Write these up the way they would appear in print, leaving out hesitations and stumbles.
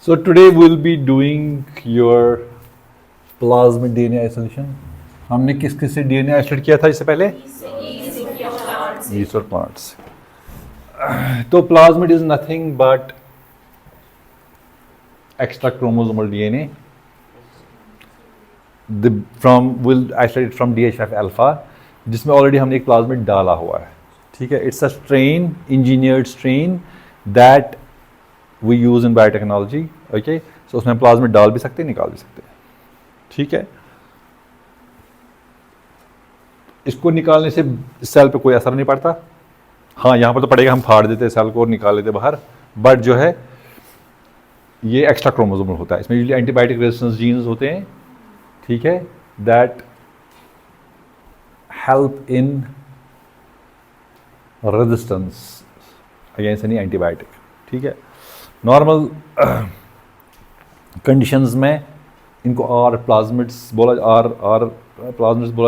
So today we'll be doing your plasmid DNA isolation. हमने किस किस से DNA आइसोलेट किया था इससे पहले? Yeast और plants. तो plasmid is nothing but extra chromosomal DNA. We'll isolate it from DH5 alpha, जिसमें ऑलरेडी हमने एक प्लाज्मिड डाला हुआ है. ठीक है, it's a strain, engineered strain that we use in biotechnology. Okay, so उसमें प्लाज्मिड डाल भी सकते हैं, निकाल भी सकते हैं. ठीक है, इसको निकालने से सेल पे कोई असर नहीं पड़ता. हाँ, यहाँ पर तो पड़ेगा, हम फाड़ देते सेल को और निकाल लेते बाहर, बट जो है ये एक्स्ट्रा क्रोमोसोमल होता है. इसमें यूजुअली एंटीबायोटिक रेजिस्टेंस जीन्स होते हैं. ठीक है, that help in resistance against any antibiotic. ठीक है, नॉर्मल कंडीशंस में इनको आर प्लाज्मिड्स बोला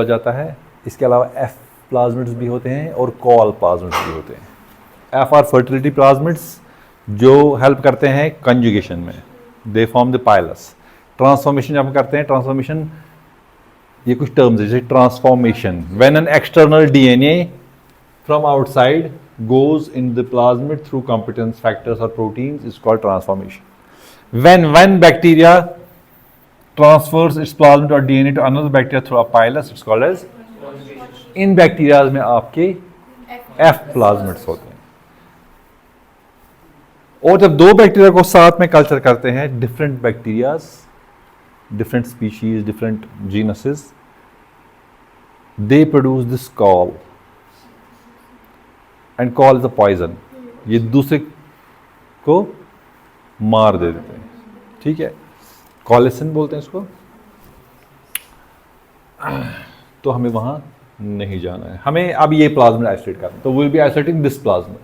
जाता है. इसके अलावा एफ प्लाज्मिड्स भी होते हैं और कॉल प्लाज्मिड्स भी होते हैं. एफ आर फर्टिलिटी प्लाज्मिड्स जो हेल्प करते हैं कंजुगेशन में. They form the pilus. Transformation जब हम करते हैं, ट्रांसफॉर्मेशन ये कुछ टर्म्स है, जैसे transformation when an external DNA from outside goes in the plasmid through competence factors or proteins is called transformation. When bacteria transfers its plasmid or DNA to another bacteria through a pilus, it's called as. In bacterias में आपके F plasmids होते हैं. और जब दो bacteria को साथ में कल्चर करते हैं, different bacterias, different species, different genuses, they produce this call and call is a poison. ये दूसरे को मार दे देते हैं. ठीक है, कॉलिसन बोलते हैं इसको. तो हमें वहां नहीं जाना है, हमें अब ये प्लाज्मिड आइसोलेट करना है. तो will be isolating this plasmid.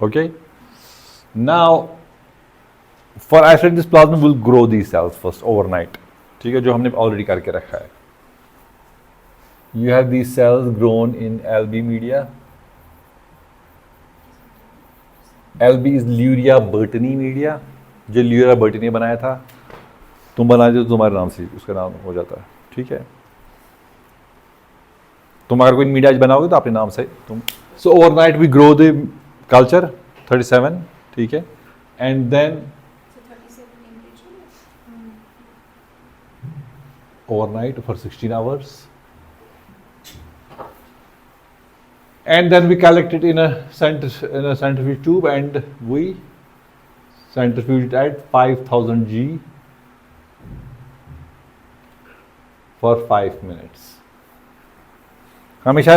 Okay, now for isolating this plasmid will grow these cells first overnight. ठीक है, जो हमने ऑलरेडी करके रखा है. You have these cells grown in LB media. LB is Luria Bertani media. जो Luria बर्टनी बनाया था, तुम बना दो तो तुम्हारे नाम से उसका नाम हो जाता है. ठीक है, तुम अगर कोई मीडिया बनाओगे तो अपने नाम से तुम. So overnight we grow the culture 37. ठीक है, and then overnight for 16 hours. And then we collect it in a centrifuge tube and we centrifuge it at 5000 G for 5 minutes. हमेशा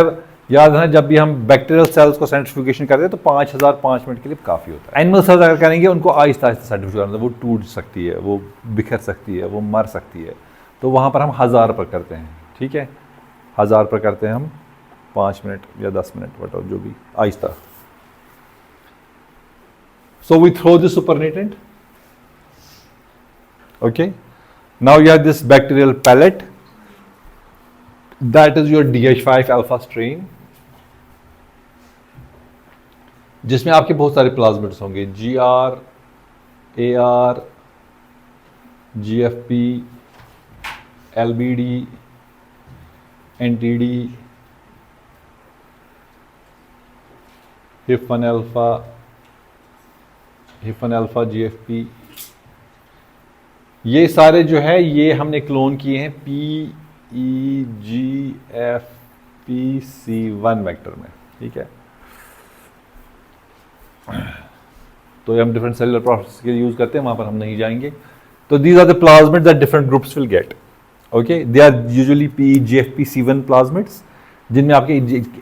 याद रखना, जब भी हम बैक्टीरियल सेल्स को सेंट्रीफ्यूगेशन करते हैं तो 5000 5 मिनट के लिए काफ़ी होता है. एनिमल सेल्स अगर करेंगे, उनको आहिस्ता आहिस्ता सेंट्रीफ्यूज करना, वो टूट सकती है, वो बिखर सकती है, वो मर सकती है. तो वहाँ पर हम 1000 पर करते हैं. ठीक है, 1000 पर करते हैं हम 5 मिनट या 10 मिनट, वट जो भी, आहिस्ता. So we throw this supernatant. Okay, now you have this bacterial pellet, that is your DH5 alpha strain, जिसमें आपके बहुत सारे प्लाज्मिड्स होंगे. GR, AR, GFP, LBD, NTD, HIF1 alpha, GFP. ये सारे जो है ये हमने क्लोन किए हैं PEGFPC1 वेक्टर में. ठीक है, तो ये हम डिफरेंट सेलुलर प्रोसेस के लिए यूज करते हैं, वहां पर हम नहीं जाएंगे. तो these are the plasmids that different groups will get. Okay, they are usually PEGFPC1 plasmids, जिनमें आपके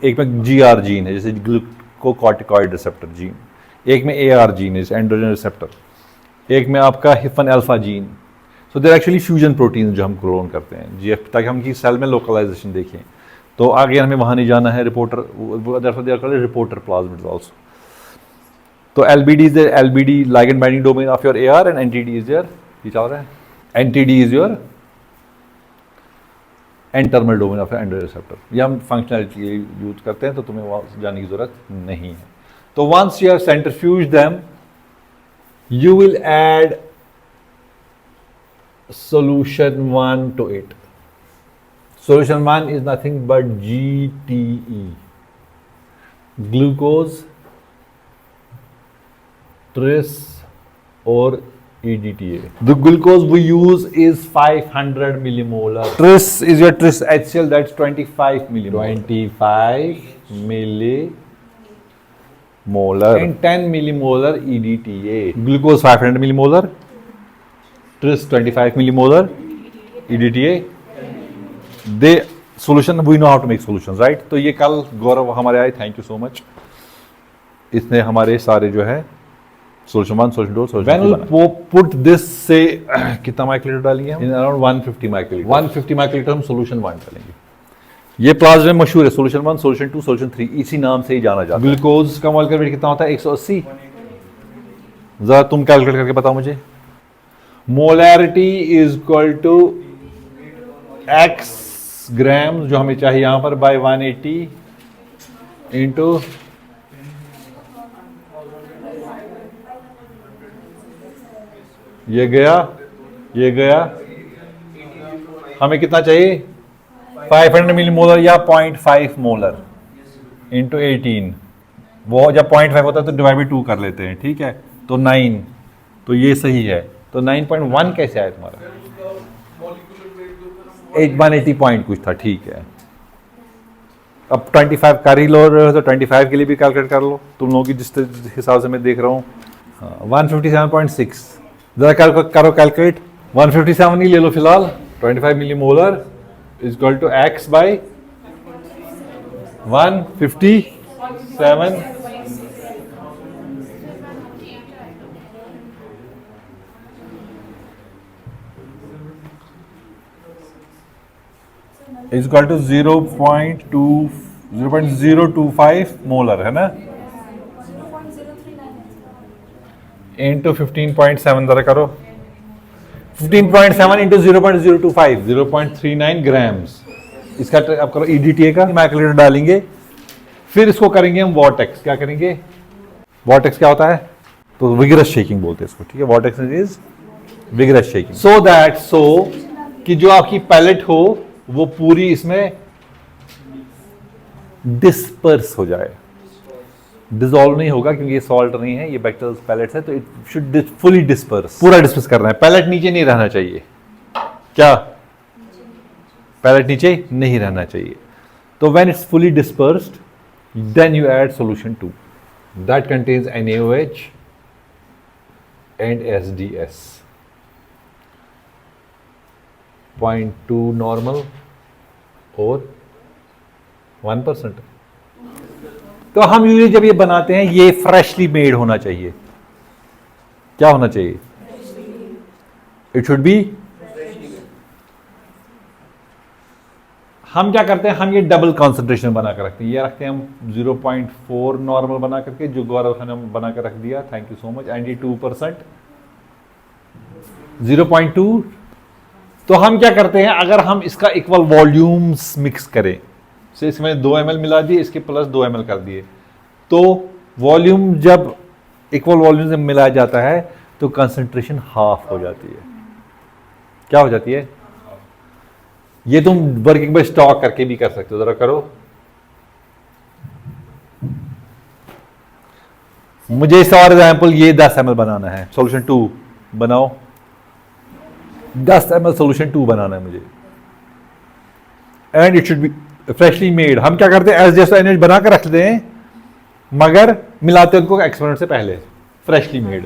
एक में GR जीन है, जैसे ग्लूकोकॉर्टिकॉइड रिसेप्टर जीन. एक में AR जीन है, एंड्रोजन रिसेप्टर. एक में आपका HIF1 अल्फा जीन. सो देर एक्चुअली फ्यूजन प्रोटीन जो हम क्लोन करते हैं GF, ताकि हम की सेल में लोकलाइजेशन देखें. तो आगे हमें वहाँ नहीं जाना है. Reporter plasmids also. तो LBD is LBD ligand binding domain of your AR and NTD is your, ये चल रहा है, NTD is your N terminal domain of androgen receptor. ये हम फंक्शनलिटी यूज करते हैं, तो तुम्हें वहाँ जाने की जरूरत नहीं है. तो once you have centrifuge them, you will add solution 1 to it. Solution 1 is nothing but GTE, glucose, tris or EDTA. The glucose we use is 500 millimolar. Tris is your tris HCl, that's 25 millimolar. 25 millimolar and 10 millimolar EDTA. Glucose 500 millimolar, tris 25 millimolar, EDTA. They solution, we know how to make solutions, right? तो ये कल गौरव हमारे आए, thank you so much. इसने हमारे सारे जो है solution 1, solution 2, solution 3. When we'll put this, say कितना माइक्रोलीटर डालेंगे हम? In around 150 microlitre. 150 माइक्रोलीटर हम solution 1 डालेंगे. ये प्लाज्मा मशहूर है, solution 1, solution 2, solution 3, इसी नाम से ही जाना जाता है. ग्लूकोज का मॉलिक्यूलर वेट कितना होता है? 180. जरा तुम कैलकुलेट करके बताओ मुझे. Molarity is equal to x gram जो हमें चाहिए यहां पर बाय 180 इंटू ये गया हमें कितना चाहिए? 500 मिलीमोलर या 0.5 मोलर इंटू 18. वो जब 0.5 होता है तो डिवाइड बाई 2 कर लेते हैं, ठीक है? तो 9, तो ये सही है. तो 9.1 कैसे आया तुम्हारा? 180 पॉइंट कुछ था, ठीक है. अब 25 कर ही लो तो 25 के लिए भी कैलकुलेट कर लो तुम लोगों की जिस हिसाब से मैं देख रहा हूँ. 157.6 जरा करो कैलकुलेट. 157 ही ले लो फिलहाल. 25 millimolar is equal to x by 157 is equal to 0.025 molar है ना, इंटू 15.7 जरा करो. 15.7 इंटू 0.025 0.39 ग्राम्स. इसका अब करो EDTA का माइक्रोलीटर डालेंगे. फिर इसको करेंगे हम वॉटेक्स. क्या करेंगे? वॉटेक्स क्या होता है? तो विगरस शेकिंग बोलते हैं इसको, ठीक है? Vortex is vigorous shaking. So कि जो आपकी पैलेट हो वो पूरी इसमें डिस्पर्स हो जाए. डिसॉल्व नहीं होगा क्योंकि ये सॉल्ट नहीं है, ये बैक्टीरियल पैलेट्स है, तो इट शुड फुली डिस्पर्स. पूरा डिस्पर्स करना है. पैलेट नीचे नहीं रहना चाहिए. क्या? पैलेट नीचे नहीं रहना चाहिए. तो when it's fully dispersed then you add solution 2 that contains NaOH and SDS. 0.2 normal और 1%. तो हम यूजली जब ये बनाते हैं ये फ्रेशली मेड होना चाहिए. क्या होना चाहिए? It should be. हम क्या करते हैं? हम ये डबल कॉन्सेंट्रेशन बना कर रखते हैं. ये रखते हैं हम 0.4 नॉर्मल बना करके, जो गौरव खान ने बना कर रख दिया, thank you so much. And ये 2% 0.2. तो हम क्या करते हैं? अगर हम इसका इक्वल वॉल्यूम्स मिक्स करें, से इसमें 2 ml मिला दिए, इसके प्लस 2 ml कर दिए, तो वॉल्यूम जब इक्वल वॉल्यूम से मिलाया जाता है तो कंसंट्रेशन हाफ हो जाती है. क्या हो जाती है? ये तुम वर्किंग में स्टॉक करके भी कर सकते हो. जरा करो. मुझे इस और एग्जाम्पल ये 10 ml बनाना है. सॉल्यूशन 2 बनाओ. 10 ml सॉल्यूशन 2 बनाना है मुझे. And it should be freshly made. हम क्या करते हैं? एज जैसा NaOH बना कर रखते हैं मगर मिलाते हैं उनको एक्सपेरिमेंट से पहले. Freshly made.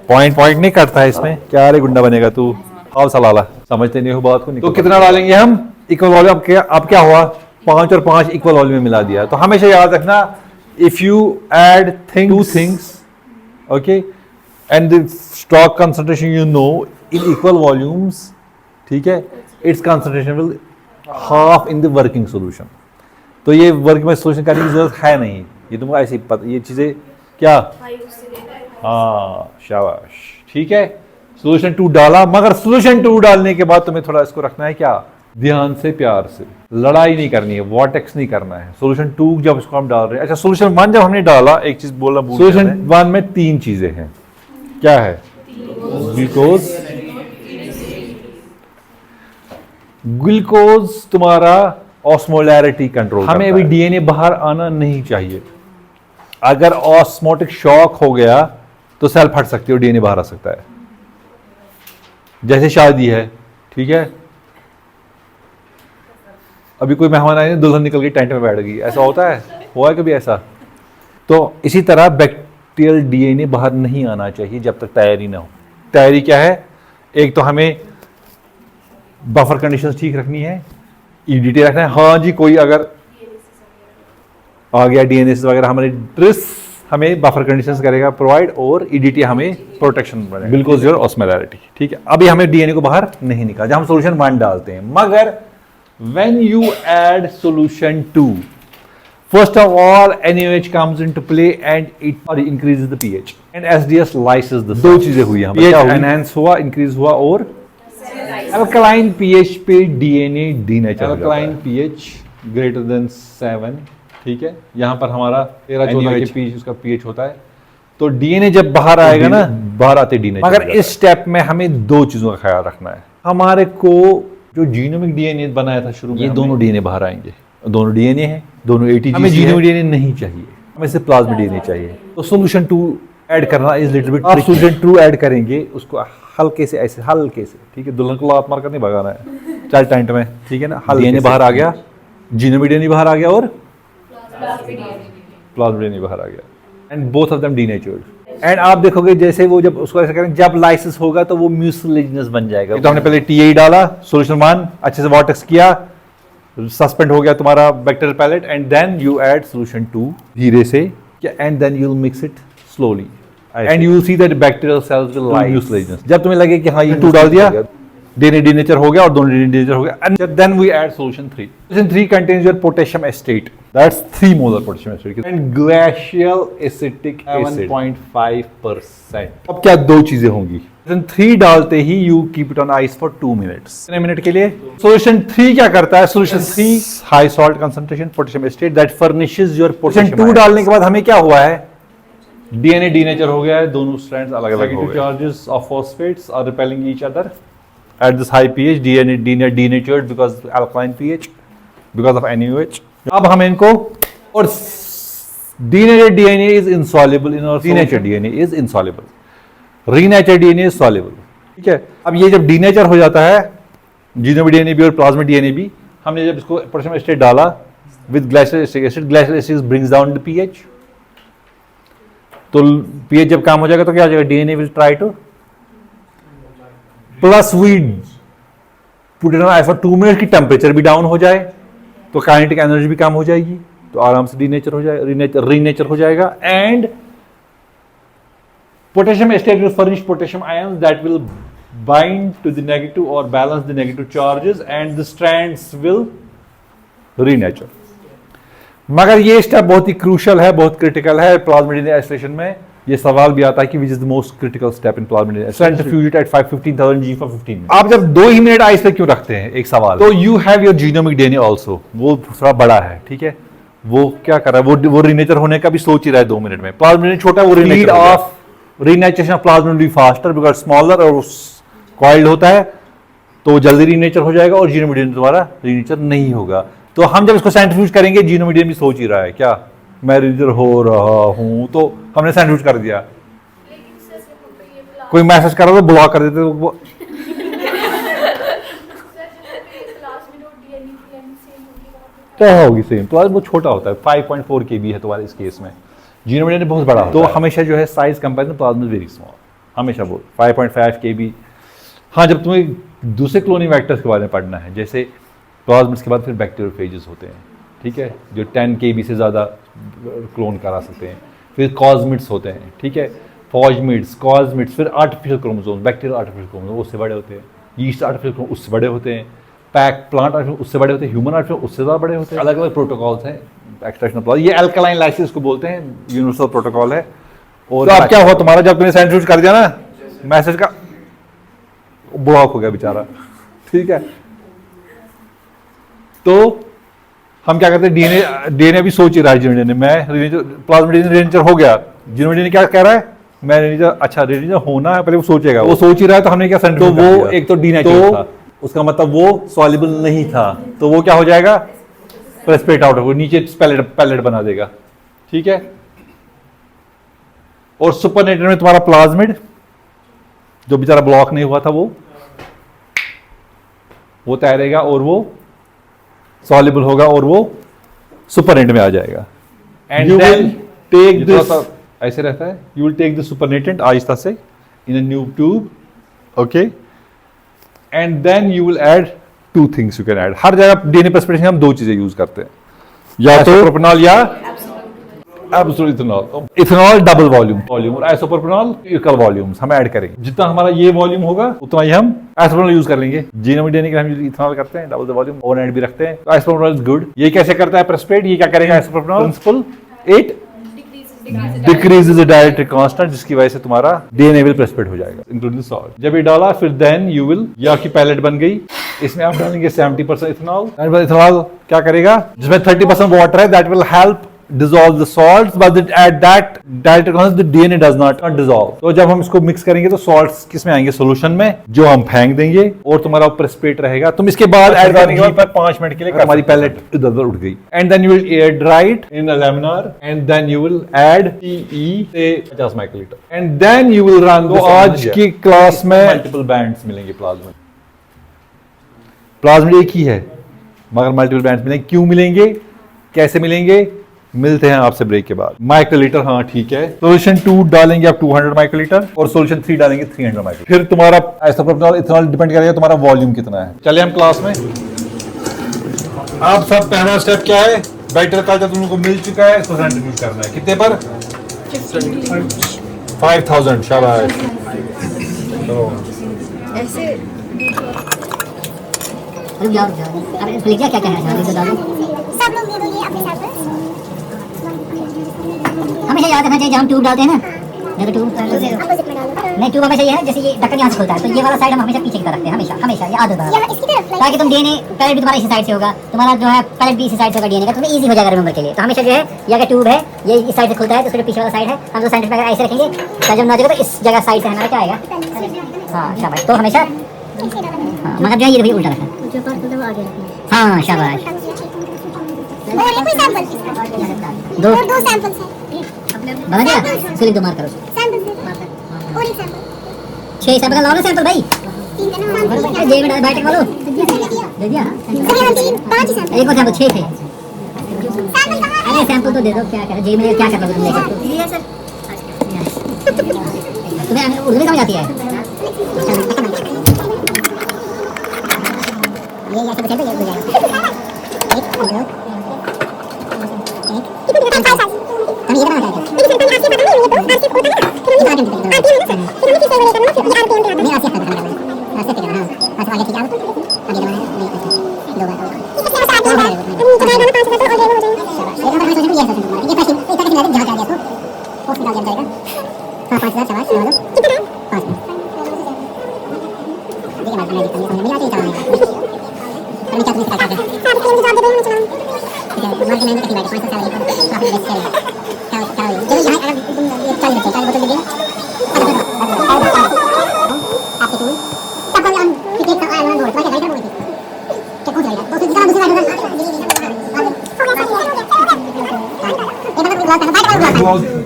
पॉइंट नहीं करता है इसमें. क्या रे गुंडा बनेगा तू? आओ सलाला, समझते नहीं हो बात को. तो कितना डालेंगे हम? Equal volume. अब क्या हुआ? 5 और 5 इक्वल वॉल्यूम में मिला दिया. तो हमेशा याद रखना, if you add two things, okay, and the stock concentration you know in equal volumes, ठीक है, it's concentration will half in the working solution. तो ये वर्क में सोल्यूशन करने की जरूरत है नहीं. ये तुमको ऐसी पता, ये चीजें क्या? हाँ शाबाश, ठीक है. सोल्यूशन 2 डाला, मगर सोल्यूशन 2 डालने के बाद तुम्हें थोड़ा इसको रखना है क्या? ध्यान से, प्यार से. लड़ाई नहीं करनी है, वॉटेक्स नहीं करना है. सोल्यूशन 2 जब इसको हम डाल रहे हैं, अच्छा सोल्यूशन 1 जब हमने डाला, एक चीज बोलना भूल गया. सोल्यूशन 1 में 3 चीजें हैं. क्या है? ग्लूकोज। ग्लूकोज तुम्हारा ऑस्मोलैरिटी कंट्रोल। हमें अभी डीएनए बाहर आना नहीं चाहिए। अगर ऑस्मोटिक शॉक हो गया तो सेल फट सकती है और डीएनए बाहर आ सकता है। जैसे शादी है, ठीक है, अभी कोई मेहमान आए, दुल्हन निकल गई, टेंट में बैठ गई, ऐसा होता है? हुआ है कभी ऐसा? तो इसी तरह बैक्टीरियल डीएनए बाहर नहीं आना चाहिए जब तक तैयारी ना हो। तैयारी क्या है? एक तो हमें बफर कंडीशंस ठीक रखनी है, ईडीटी रखना है। हाँ जी, कोई अगर आ गया डीएनए वगैरह, हमारे ट्रिस हमें बफर कंडीशंस करेगा प्रोवाइड, और ईडीटी हमें प्रोटेक्शन बनेगा। ग्लूकोज और ऑस्मोलैरिटी, ठीक है। अभी हमें डीएनए को बाहर नहीं निकाला, जब हम सोल्यूशन 1 डालते हैं। मगर when you add solution 2, first of all NaOH comes into play and it increases the pH and SDS lyses the. दो चीजें हुई यहाँ पे, pH enhance हुआ, increase हुआ, और alkaline pH पे DNA denature। alkaline pH greater than 7, ठीक है। यहाँ पर हमारा 13-14 के pH उसका pH होता है, तो डीएनए जब बाहर आएगा ना, बाहर आते डीएनए। मगर इस स्टेप में हमें दो चीजों का ख्याल रखना है। हमारे को जो जीनोमिक डीएनए बनाया था शुरू में, ये दोनों डीएनए बाहर आएंगे, दोनों डीएनए हैं, दोनों एटीजी। हमें जीनोमिक डीएनए नहीं चाहिए, हमें सिर्फ प्लाज्मिड डीएनए चाहिए। तो सॉल्यूशन 2 ऐड करना इज लिटिल बिट। आप सॉल्यूशन 2 ऐड करेंगे, उसको हल्के से, ऐसे हल्के से, ठीक है, दुल्हन को लात मार कर नहीं भगाना है, चल टेंट में, ठीक है ना। डीएनए बाहर आ गया, जीनोमिक डीएनए बाहर आ गया, और प्लाज्मिड डीएनए बाहर आ गया, and both of them denatured. And आप देखोगे जैसे वो जब उसको ऐसा करेंगे, जब लाइसिस होगा तो वो म्यूसिलेजिनस बन जाएगा। तो हमने पहले टीए डाला, सॉल्यूशन 1 अच्छे से वाटर किया, सस्पेंड हो गया तुम्हारा bacterial pellet, and then you add solution 2 धीरे से, and then you will mix it slowly, and you will see that bacterial cells will lyse mucilaginous. जब तुम्हें लगे कि हाँ ये 2 डाल दिया, डीएनए डीनेचर हो गया और दोनों डीएनए डीनेचर हो गया, and then we add solution 3। Solution 3 contains your potassium acetate, that's 3 molar potassium acetate, and glacial acetic acid 7.5%। अब क्या दो चीजें होंगी? सॉल्यूशन 3 डालते ही you keep it on ice for 2 minutes, कितने मिनट के लिए? सॉल्यूशन 3 क्या करता है? Solution 3 high salt concentration potassium acetate that furnishes your potassium। 2 डालने के बाद हमें क्या हुआ है? डीएनए डीनेचर हो गया है, दोनों स्ट्रैंड्स अलग-अलग हो गए। Charges of phosphates are repelling each other at this high pH, DNA denatured because alkaline pH, because of NaOH। अब हम इनको, और denatured DNA is insoluble in our denatured DNA is insoluble, renatured DNA is soluble, ठीक है। अब ये जब denature हो जाता है, जीनोमिक DNA भी और प्लाज्मिड DNA भी, हमने जब इसको पोटेशियम एसिटेट डाला with glacial acetic acid, glacial acid brings down the pH, तो pH जब कम हो जाएगा तो क्या हो जाएगा? DNA will try to plus we put it on ice for 2 minute की टेम्परेचर भी डाउन हो जाए तो काइनेटिक एनर्जी भी कम हो जाएगी, तो आराम से डीनेचर हो जाएगा, रीनेचर हो जाएगा। And potassium acetate will furnish potassium ions that will bind to the negative और balance the negative charges, and the strands will renature. मगर ये स्टेप बहुत ही क्रूशियल है, बहुत क्रिटिकल है प्लाज्मिड डीएनए आइसोलेशन में। ये सवाल भी आता है कि which is the most critical step in plasmid DNA, centrifuge it at 15,000 G for 15 minute. आप जब 2 ही मिनट आइस पे क्यों रखते हैं? एक सवाल। तो you have your genomic DNA also, वो थोड़ा बड़ा है, ठीक है, वो क्या कर रहा है? वो रीनेचर होने का भी सोच ही रहा है 2 मिनट में। प्लाज्मिड डीएनए छोटा है, वो renature of renaturation of plasmid will be faster because smaller और कॉइल्ड होता है, तो जल्दी रीनेचर हो जाएगा, और जीनोमिक डीएनए द्वारा रीनेचर नहीं होगा। तो हम जब इसको सेंट्रीफ्यूज करेंगे, जीनोमिक डीएनए भी सोच ही रहा है क्या मैं रीनेचर हो रहा हूं, तो हमने सेंट्रीफ्यूज कर दिया। कोई मैसेज कर रहा तो ब्लॉक कर देते वो। तो होगी सेम, तो वो छोटा होता है, 5.4 kb है तुम्हारे इस केस में, जीनोमिक डीएनए बहुत बड़ा होता है। तो हमेशा जो है size comparison plasma very small, हमेशा बोल 5.5 kb। हाँ, जब तुम्हें दूसरे क्लोनिंग वेक्टर्स के बारे में पढ़ना है, जैसे प्लाज्मिड्स के बाद फिर बैक्टीरियोफेजेस होते हैं, ठीक है, जो 10 kb से ज़्यादा क्लोन करा सकते हैं, फिर कॉस्मिड्स होते हैं, ठीक है, फॉजमिड्स, कॉस्मिड्स, फिर artificial chromosome, bacterial artificial chromosome उससे बड़े होते हैं, यीस्ट आर्टिफिशियल उससे बड़े होते हैं, पैक प्लांट आर्टिफिशियल उससे बड़े होते हैं, ह्यूमन आर्टिफिशियल उससे ज़्यादा बड़े होते हैं। अलग अलग प्रोटोकॉल्स हैं एक्सट्रैक्शन ऑफ प्लाज्मा, ये अल्कलाइन लाइसिस को बोलते हैं, यूनिवर्सल प्रोटोकॉल है। और तो अब क्या हुआ तुम्हारा, जब तुमने सेंट्रीफ्यूज कर दिया ना, मैसेज का ब्लॉक हो गया बेचारा, ठीक है। तो हम क्या करते हैं, डीएनए भी सोच ही रहा है, जीनोमिक डीएनए में प्लाज्मिड डीएनए रीनेचर हो गया, जीनोमिक डीएनए क्या कह रहा है, मैं रीजन अच्छा रीजन होना है, पहले वो सोचेगा, वो सोच ही रहा है तो हमने क्या सेंटर, तो वो एक तो डीनेचुरल था, उसका मतलब वो सॉल्युबल नहीं था, तो वो क्या हो जाएगा, प्रेसिपिटेट आउट, वो नीचे पैलेट बना देगा, ठीक है। और सुपरनेटेड में तुम्हारा प्लाज्मिड जो बेचारा ब्लॉक नहीं हुआ था वो तैरेगा और वो सॉल्युबल होगा और वो सुपरनेट में आ जाएगा। एंड देन टेक दिस, ऐसे रहता है, you will take the supernatant आहिस्ता से in a new tube, okay, and then you will add two things, you can add, हर जगह डीएनए प्रेसिपिटेशन हम दो चीजें यूज करते हैं, या तो प्रोपेनॉल या absolute ethanol. Ethanol double volume और आइसोप्रोपेनॉल इक्वल वॉल्यूम्स हम ऐड करेंगे, जितना हमारा ये वॉल्यूम होगा उतना ही हम आइसोप्रोपेनॉल यूज कर लेंगे। जीनोम डीएनए के हम इथेनॉल करते हैं, डबल द वॉल्यूम, ओवरनाइट भी रखते हैं, तो आइसोप्रोपेनॉल इज गुड। ये कैसे करता है प्रेसिपिटेट, ये क्या करेगा isopropanol, principal it decreases the डायरेक्ट्रिक constant, जिसकी वजह से तुम्हारा डीएनए विल प्रेसिपिटेट हो जाएगा इंक्लूडिंग सॉल्ट। जब ये डाला फिर देन यू विल, ये आपकी पैलेट बन गई, इसमें आप डालेंगे 70% इथेनॉल। इथेनॉल क्या करेगा, जिसमें 30% वाटर है, that will help dissolve the salts, but at that direct constant the DNA does not dissolve। तो जब हम इसको मिक्स करेंगे तो सॉल्ट्स किसमें आएंगे, सोल्यूशन में, जो हम फेंक देंगे और तुम्हारा प्रेसिपिटेट रहेगा। तुम इसके बाद ऐड करने के बाद 5 मिनट के लिए हमारी पैलेट इधर उधर उठ गई। And then you will air dried in a laminar and then you will add TE से 50 microlitre and then you will run. तो आज की क्लास में मल्टीपल बैंड्स मिलेंगे प्लाज्मिड, प्लाज्मिड एक ही है मगर मल्टीपल बैंड्स मिलेंगे। क्यों मिलेंगे, कैसे मिलेंगे, मिलते हैं आपसे ब्रेक के बाद। माइक्रोलीटर, हाँ ठीक है, सोल्यूशन 2 डालेंगे आप 200 माइक्रोलीटर और सोल्यूशन 3 डालेंगे 300 माइक्रोलीटर। फिर तुम्हारा आइसोप्रोपेनॉल इथेनॉल डिपेंड करेगा तुम्हारा वॉल्यूम कितना है। चलिए हम क्लास में, आप सब पहला स्टेप क्या है, बैटर का जब तुमको मिल चुका है इसको सेंट्रीफ्यूज करना है, कितने पर 5000, शाबाश। तो ऐसे रुक जाओ अरे इसको लिखिए क्या क्या है डालो सब लोग दे दो ये अपने साथ। हमेशा याद रखना चाहिए जब हम ट्यूब डालते हैं ना, देखो ट्यूब अपोजिट में डालो। नहीं, ट्यूब हमेशा ये है जैसे ये ढक्कन यहाँ से खुलता है तो ये वाला साइड हम हमेशा पीछे की तरफ रखते हैं, हमेशा हमेशा ये आदत है, यहाँ इसकी तरफ like ताकि तुम डीएनए पैलेट भी तुम्हारा इसी साइड से होगा, तुम्हारा जो है पैलेट भी इसी साइड से होगा डीएनए का, तुम्हें इजी हो जाएगा रिमेंबर के लिए। तो हमेशा जो है ये अगर ट्यूब है ये इस साइड से खुलता है तो उसके पीछे वाला साइड है, हम जो सेंटर पे अगर ऐसे रखेंगे तो जब ना जगह तो इस जगह साइड से हमारा क्या आएगा, हाँ शाबाश। तो हमेशा हाँ, मगर जो है ये भी उल्टा रखना, जो पार्ट मतलब आगे रखना। हाँ शाबाश। और ये कोई सैंपल दो और 2 सैंपल्स हैं बना दिया, इसको लिख दो, मार्क करो सैंपल्स और एक सैंपल 6 सैंपल का लाओ ना सैंपल भाई, 3 देना जेब में बायोटेक वालों दे दिया, हम 5 सैंपल एक और सैंपल 6 थे। सैंपल कहां है? अरे सैंपल तो दे दो, क्या कर जेब में क्या कर लोगे तुम लेकर, ये सर तुम्हें उर्दू में समझ आती है, ये ऐसे बचे तो ये हो जाएगा, एक दो एक हम ये बना के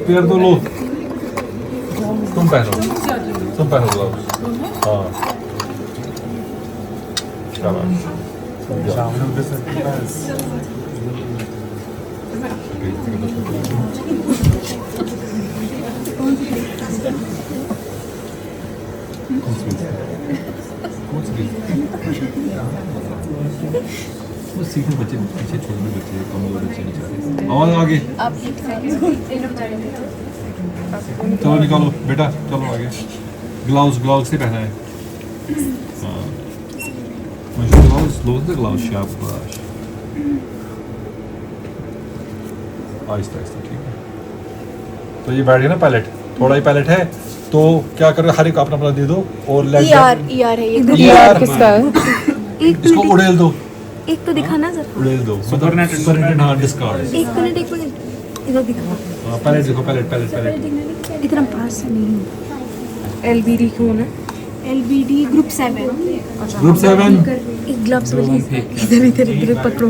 पैर दो लो, तुम पहनो ग्लव्स, हाँ शाबाश। सीधे बच्चे पीछे छोड़ दो, बच्चे कमजोर बच्चे नहीं चाहते, आवाज आगे, चलो निकालो बेटा, चलो आगे। ग्लव्स से पहना है, हाँ ग्लव्स शाबाश, आहिस्ता आहिस्ता, ठीक है। तो ये बैठ गया ना पैलेट, थोड़ा ही पैलेट है तो क्या करो, हर एक अपना अपना दे दो और लेट ER है ये, ER किसका है? इसको उड़ेल दो, एक तो दिखाना जरा, उड़ेल दो, सुपरनेटेड, हाँ डिस्कार्ड, एक मिनट इधर दिखा, हाँ पैलेट देखो, पैलेट इधर हम पास से नहीं हैं। LBD कौन है? LBD group 7। ग्रुप 7 एक ग्लव्स वाली इधर इधर इधर पकड़ो।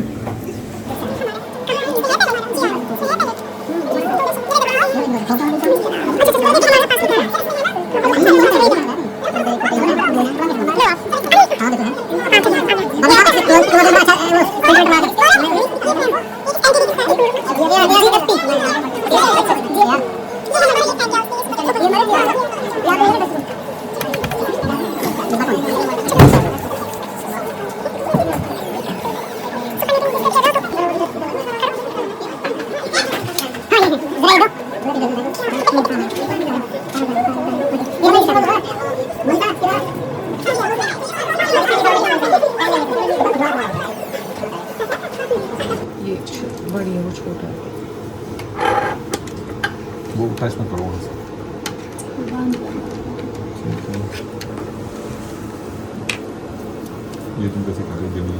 ये बड़ी है, वो छोटा है। वो टच मत करो वहाँ से। ये तुम कैसे कर रहे हो?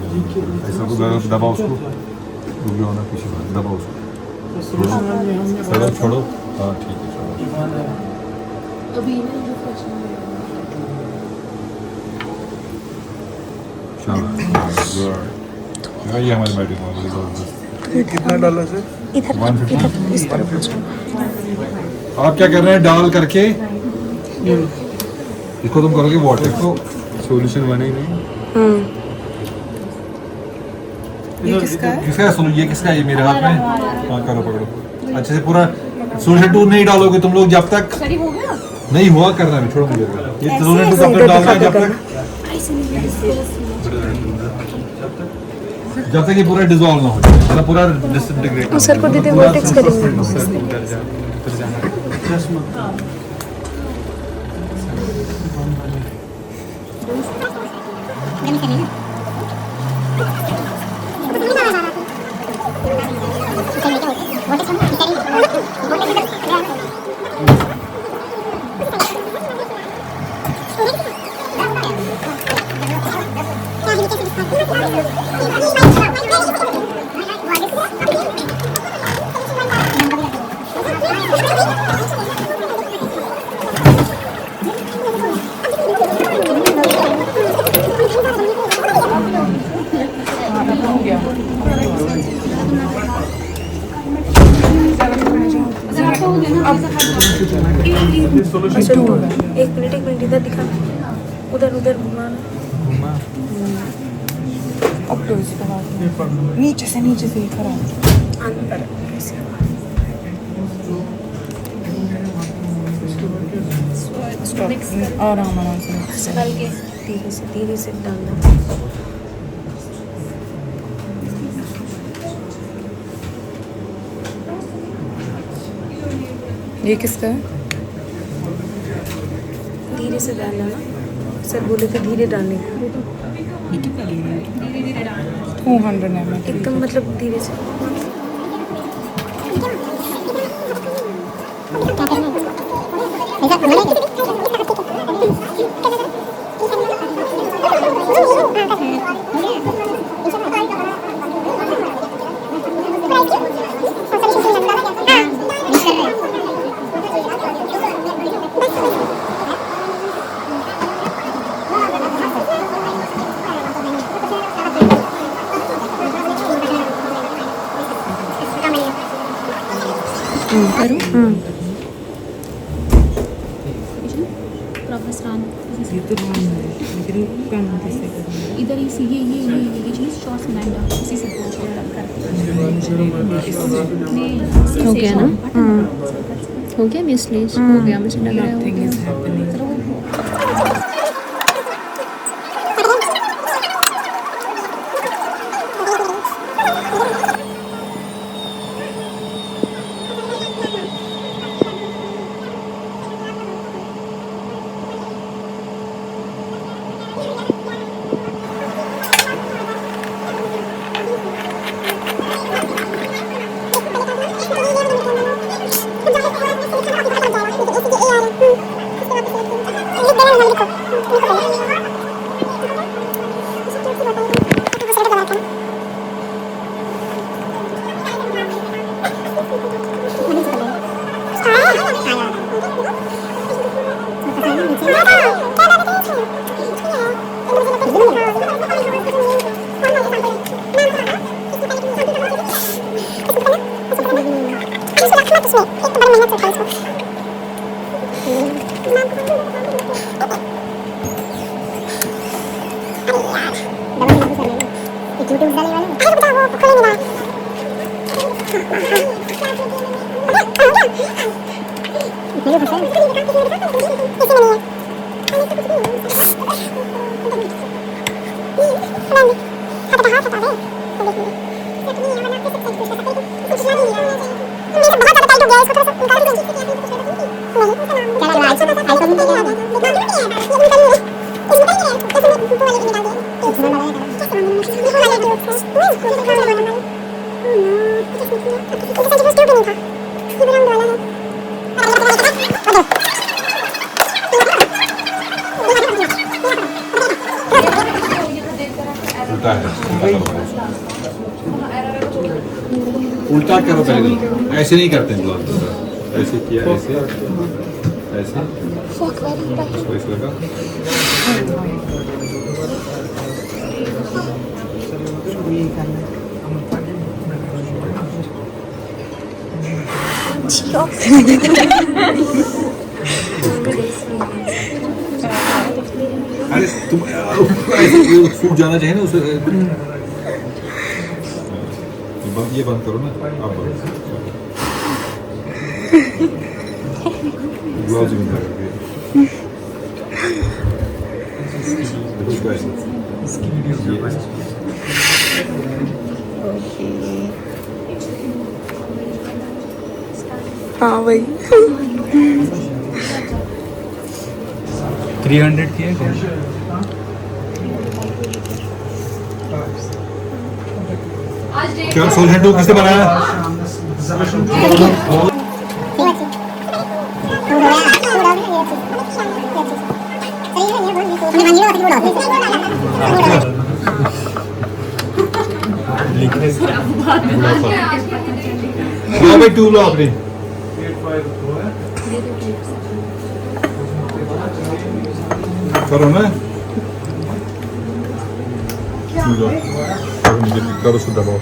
ऐसा को दबाओ उसको, रुक जाओ ना, पीछे दबाओ उसको, छोड़ो छोड़ो। हाँ ठीक है, छोड़ो। शाबाश, गुड। ये हमारी बैटिंग वाली जबरदस्त। कितना डाला सर? इधर 150। इस तरफ आप क्या कर रहे हैं? डाल करके इसको तुम करोगे वाटर को, सॉल्यूशन बने ही नहीं। ये किसका है? किसका है? सुनो, ये किसका है? ये मेरे हाथ में। हाँ करो, पकड़ो अच्छे से पूरा। सोल्यूशन 2 नहीं डालोगे तुम लोग जब तक नहीं हुआ करना भी, छोड़ो मुझे। ये सोल्यूशन 2 तब तक डालना है जब तक ये पूरा डिसॉल्व ना हो जाए, मतलब पूरा डिसइंटीग्रेट। सर को दीदी वोटेक्स करेंगे। एक मिनट इधर दिखा, उधर उधर घुमाना। अब तो इसके बाद नीचे से ही खराब। अंदर स्टॉप, आराम से डाल के धीरे से डालना। ये किसका है? धीरे से डालना ना, सर बोले थे धीरे डालने को। 200 ml। एकदम मतलब धीरे से। ये तो रॉन्ग है, लेकिन कम से कम। इधर इसी ये चीज़ शॉर्ट्स बनाएगा उसी से हो गया ना? हो गया मिसलीज हो गया मुझे लग रहा है हो Nothing is गया। happening. एक तो बड़ा महंगा चलता है इसको यूट्यूब डाले वाले अरे बता वो खोले नहीं वीडियो फंसा है इसे नहीं उल्टा है, उल्टा करो पहले तो। ऐसे नहीं करते हैं ब्लाउज, ऐसे किया, ऐसे ऐसे इसको ऐसे लगा। अरे तुम ऐसे फूट जाना चाहिए ना उसे। ये बंद करो ना आप, ब्लाउज बंद करो। हाँ वही 300 की है क्या? क्या सोल्जर टू किसने बनाया? भाई टू लो आपने। करो ना, मुझे करो उसको दबाओ,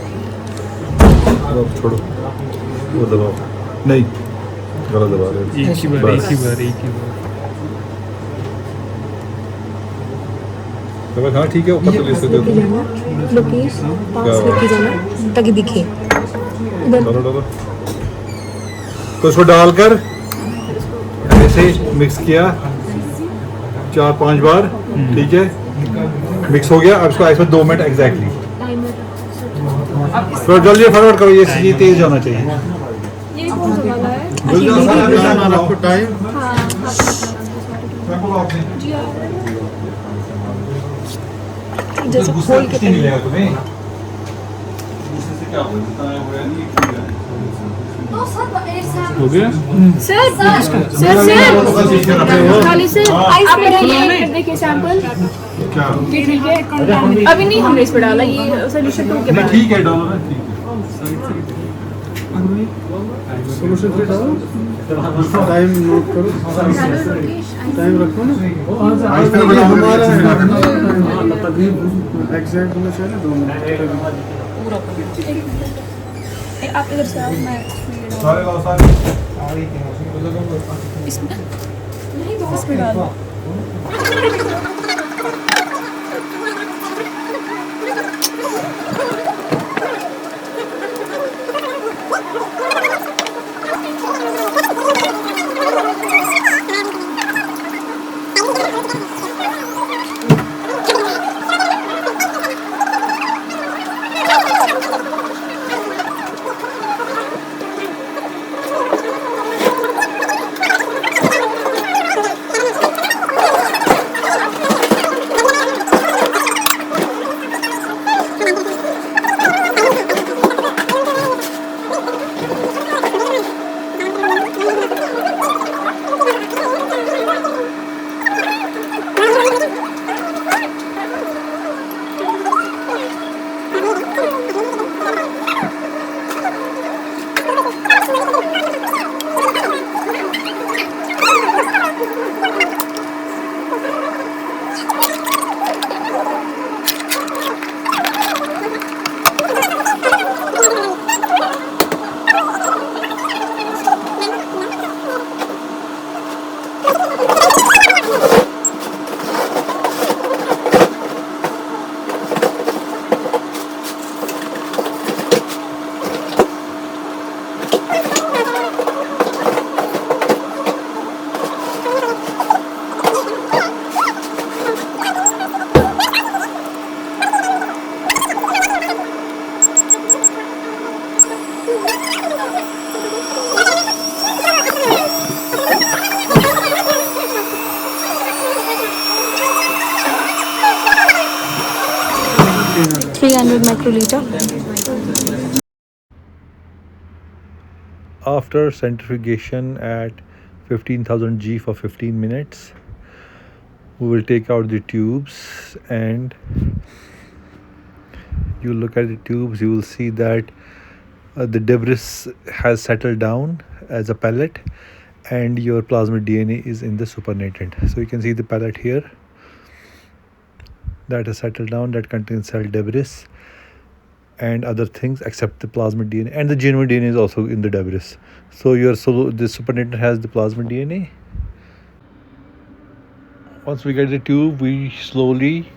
छोड़ो वो दबाओ, नहीं गलत दबा रहे। एक ही बार एक ही बार एक ही बार। तो हाँ ठीक है, ऊपर से ले सकते हो। लोकेश पास लेके जाना ताकि दिखे। डालो डालो, तो उसको डालकर ऐसे मिक्स किया 4-5 बार, ठीक है, मिक्स हो गया। अब इसको ऐसे 2 मिनट एग्जैक्टली, थोड़ा जल्दी फटाफट करो, ये तेज जाना चाहिए। ये कौन सा वाला है? आपको टाइम जैसे खोल के मिलेगा तुम्हें। हो गया? सर खाली सर आप देखिए सैंपल क्या ठीक है। अभी नहीं हमने इस पे डाला, ये सोल्यूशन 2 के बाद। ठीक है, डालो ना, ठीक सोल्यूशन 3 डालो, टाइम नोट करो, टाइम रखो ना। हमारा एग्जैक्ट होना चाहिए ना 2 मिनट। आप इधर से आओ, मैं सारे लाओ सारे। इसमें डालो। 300 microliter. After centrifugation at 15,000 G for 15 minutes, we will take out the tubes, and you look at the tubes, you will see that the debris has settled down as a pellet and your plasmid DNA is in the supernatant. So you can see the pellet here that has settled down, that contains cell debris and other things except the plasmid DNA, and the genuine DNA is also in the debris. So the supernatant has the plasmid DNA. Once we get the tube, we slowly,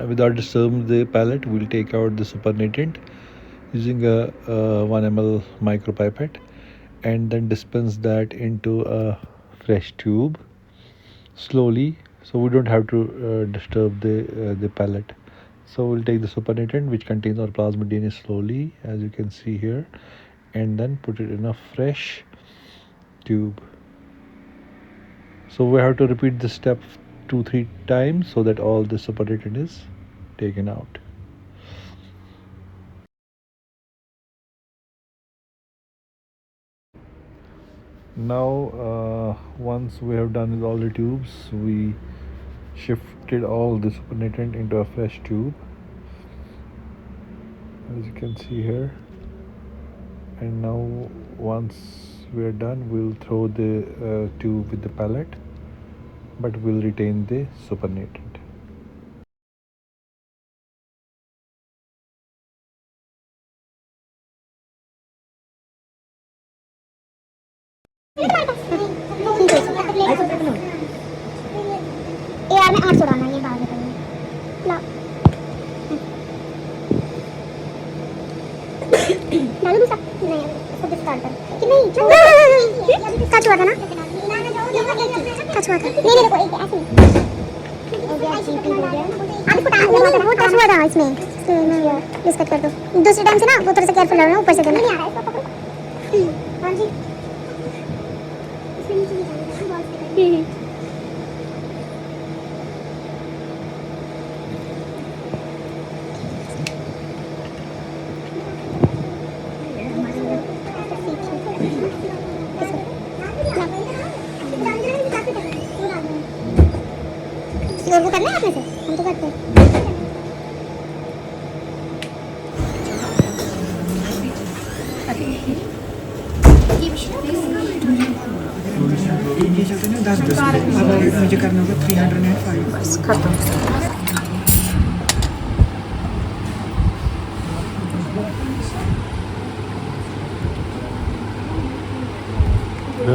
without disturbing the pellet, we'll take out the supernatant using a 1 ml micropipette, and then dispense that into a fresh tube slowly, so we don't have to disturb the pellet. So we'll take the supernatant, which contains our plasmid DNA, slowly, as you can see here, and then put it in a fresh tube. So we have to repeat this step 2-3 times so that all the supernatant is taken out. Now once we have done with all the tubes, we shifted all the supernatant into a fresh tube, as you can see here. And now once we are done, we'll throw the tube with the pellet, but we'll retain the supernatant. यार मैं 800 डालना, ये बाद में करूँगी। ला डालो दूसरा, नहीं सब स्टार्ट कर कि नहीं टच हुआ था ना, टच हुआ था, नहीं देखो एक ऐसे हो गया, हो गया आप इसको डाल, नहीं वो टच हुआ था इसमें, तो मैं यूज कर दो दूसरे टाइम से ना, वो थोड़ा सा केयरफुल रहना, ऊपर से देना। नहीं आ रहा है इसको पकड़ो। हां जी इसमें नीचे नहीं जाएगा। और वो करना है आपने से, हम तो करते हैं। ये चलते ना 10 अब मुझे करना होगा 305 बस खत्म।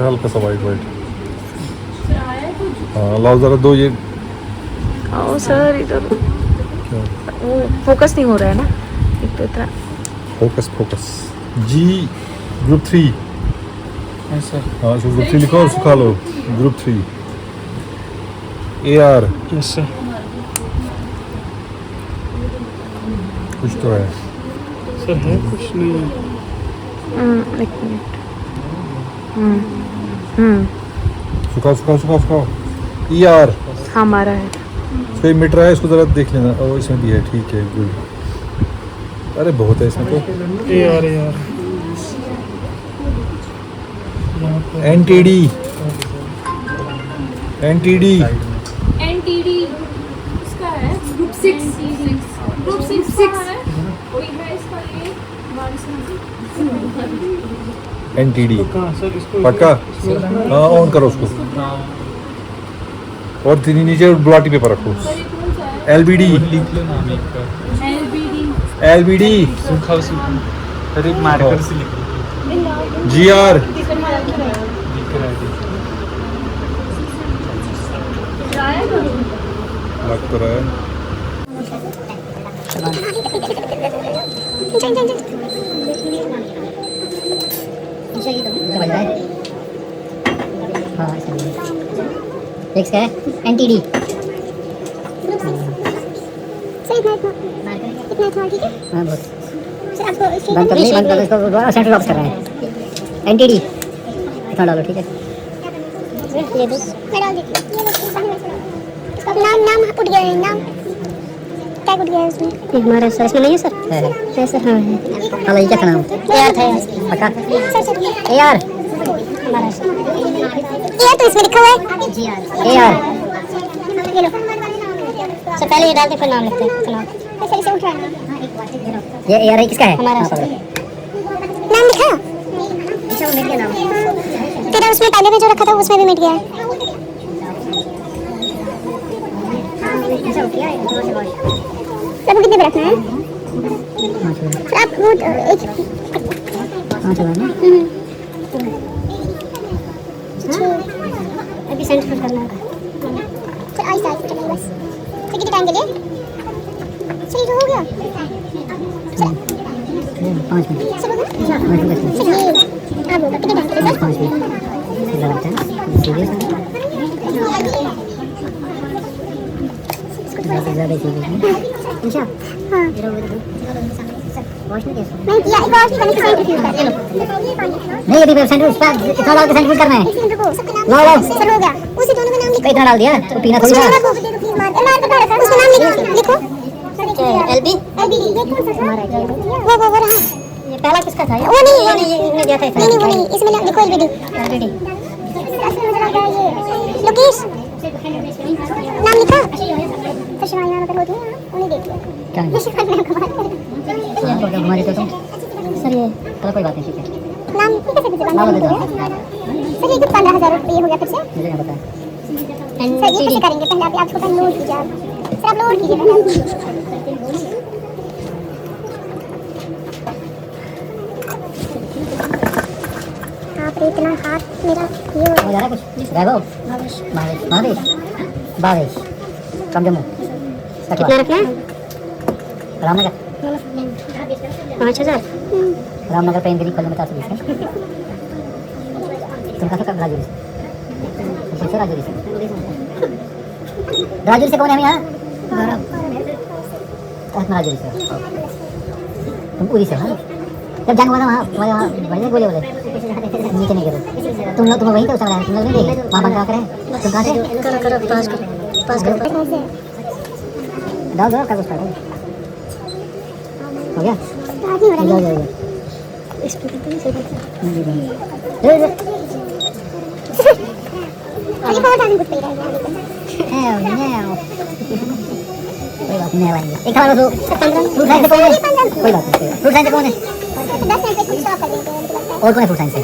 हल्का सा वाइट हाँ, लाओ जरा दो ये। आओ सर इधर, वो फोकस नहीं हो रहा है ना, एक तो इतना फोकस जी ग्रुप 3। ऐसा हाँ इसको ग्रुप 3 लिखो और सुखा लो, ग्रुप 3 AR। Yes sir. कुछ तो है सर, है कुछ नहीं है। एक मिनट। सुखाओ ER। हाँ मारा है। इसको मिट रहा है, इसको जरा देख लेना। और इसमें भी है, ठीक है, गुड। अरे बहुत है इसमें तो। यार NTD इसका है ग्रुप 6 है, कोई है इसका ये NTD कहाँ सर इसको पक्का। हाँ ऑन करो उसको, और नीचे बुलाटी पेपर रखो। LBD सूखा अरे मार्कर से लिख GR लग तो रहा है। समझ रहा है। हाँ नेक्स्ट क्या है? NTD। सही इतना ठीक है। हाँ बहुत सर आपको बंद कर इसको, दोबारा सेंटर लॉक कर रहा है। NTD इतना डालो, ठीक है। ये दो मैं डाल देती हूँ। नाम उठ गया है, नाम क्या गुड गया है उसमें? एक मारा सर इसमें नहीं है सर? है है सर, हाँ है। हां ये क्या था नाम यार था यार। पक्का सर ए यार हमारा यार तो इसमें लिखा हुआ है ए यार ये लो सर, पहले ये डालते फिर नाम लिखते हैं। सुनाओ सर, इसे उठाना ये यार किसका है हमारा हाँ, सर। पकड़ो। नाम लिखा तेरा उसमें पहले में जो रखा था उसमें भी मिट गया है। सर वो कितने पे रखना है? सर आप वो एक अभी सेंड करना होगा सर। आहिस्ता आहिस्ता चलिए बस। सर कितने टाइम के लिए? सर ये तो हो गया सर। 5 मिनट सर हो गया सर। ये अब होगा कितने टाइम के लिए सर? 5 मिनट लगातार सीरियस ज़्यादा सीरियस अच्छा हाँ नहीं किया। एक और करने की सेंट्रीफ्यूज कर लो। नहीं अभी वेब सेंटर उस पर इतना डाल के सेंटर करना है लो लो सर हो गया। उसी दोनों का नाम लिखो। इतना डाल दिया तो पीना थोड़ी उसमें था नाम लिखो। उसका नाम लिखो एलबी एलबी। ये कौन सा था? वो रहा। ये पहला किसका था वो नहीं ये इन्होंने दिया था नहीं वो नहीं। इसमें लिखो एलबीडी। ऑलरेडी लोकेश नाम लिखा सर। शिवानी मैम अगर होती है उन्हें देख लिया। क्या है? शिवानी मैम का बात तो हमारे तो तुम सर ये चलो कोई बात नहीं ठीक है नाम कैसे किसी नाम दे दो सर ये कुछ 15,000 रुपये हो गया फिर से। मुझे क्या पता है सर ये कैसे करेंगे? पहले आप छोटा लोड कीजिए आप। सर आप लोड कीजिए पहले। आप इतना हाथ मेरा ये हो हो जा रहा है कुछ वैभव भावेश भावेश कम जम्मू कितना रखना है? रामनगर 5,000। रामनगर पेन गली खोलने में 420 है तुम कहाँ से कब राजूरी से राजूरी से कौन है हम यहाँ राजूरी से तुम उरी से हो हाँ? जब जंग हुआ था वहाँ बढ़िया बोले नीचे नहीं गिरे तुम लोग वहीं थे उस समय तुम लोग नहीं देखे वहाँ बंद करें तुम कहाँ से करो पास करो डाल दो कागज स्टार्ट हो गया स्टार्ट नहीं हो रहा है। इस पे कितने से ये बहुत आने कुछ पे रह गया लेकिन कोई बात नहीं आएंगे एक खाना तो फ्रूट साइंस से कौन है कोई बात नहीं फ्रूट साइंस से कौन है 10 मिनट में कुछ स्टॉप कर देंगे उनको लगता है। और कौन है फ्रूट साइंस से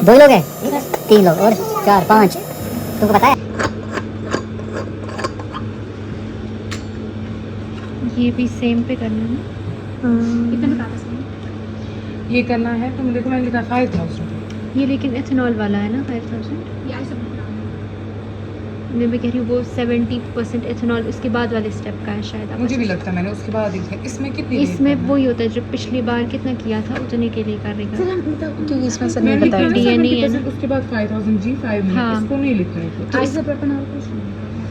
2 लोग हैं 3 लोग और 4 5 तुमको पता है ये भी सेम पे करना है ये करना है तो देखो मैंने लिखा 5,000। ये लेकिन एथेनॉल वाला है ना 5,000 मैं कह रही हूँ वो 70% एथेनॉल इसके बाद वाले स्टेप का है शायद आप मुझे भी लगता है मैंने उसके बाद देखा इसमें कितनी इसमें वही होता है जो पिछली बार कितना किया था उतने के लिए करेगा क्योंकि इसमें सर नहीं बताया DNA है ना। उसके बाद 5,000 जी 5 मिनट हाँ। इसको नहीं लिखना है तो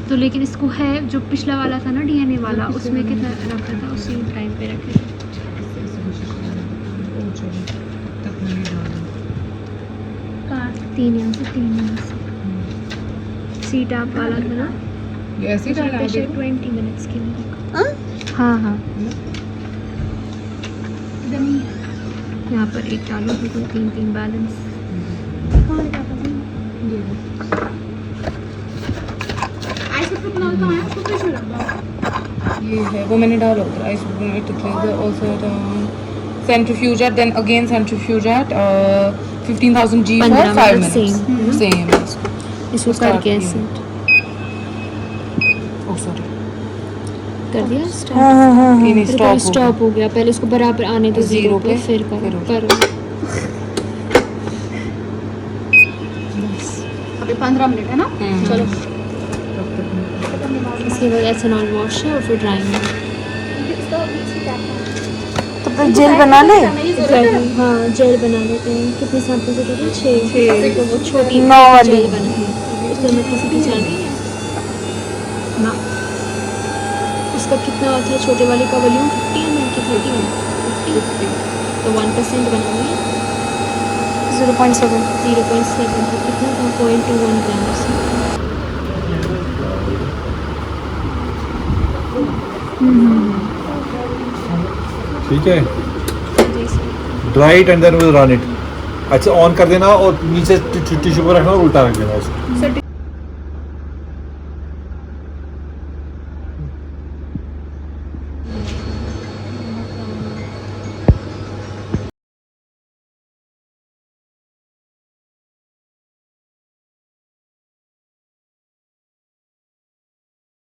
तो लेकिन इसको है जो पिछला वाला था ना DNA वाला उसमें कितना रखा था उसी टाइम पे रखे थे 3 यहाँ से 3 यहाँ से सीट आप वाला था ना ये ऐसे ही डालना है 20 मिनट्स के लिए हाँ यहाँ पर एक डालो तो 3 बैलेंस ये है वो मैंने डाला होता है also centrifuge then again centrifuge at 15,000 G for 15 5 minutes, minutes same इसको start करके किया। ऐसे oh sorry कर दिया ये नहीं stop स्टॉप हो गया पहले इसको बराबर आने दो Zero 0 पे पे, फिर करो फिर हो करो अभी 15 मिनट है ना? चलो इसके बाद एथेनॉल वॉश है और फिर ड्राइंग है तो जेल बना ले एग्जैक्टली हाँ जेल बना लेते हैं कितने सैंपल से करें 6 तो वो छोटी 9 वाली जेल बनानी है उसके अंदर किसी की चल रही है ना उसका कितना था छोटे वाले का वॉल्यूम 50 है कि 30 है 50 तो 1% बनानी है 0.7 तो कितना था 0.21 ग्राम ठीक है, dry it and then will run it. अच्छा ऑन कर देना और नीचे टिश्यू पर रखना और उल्टा रख देना उसको।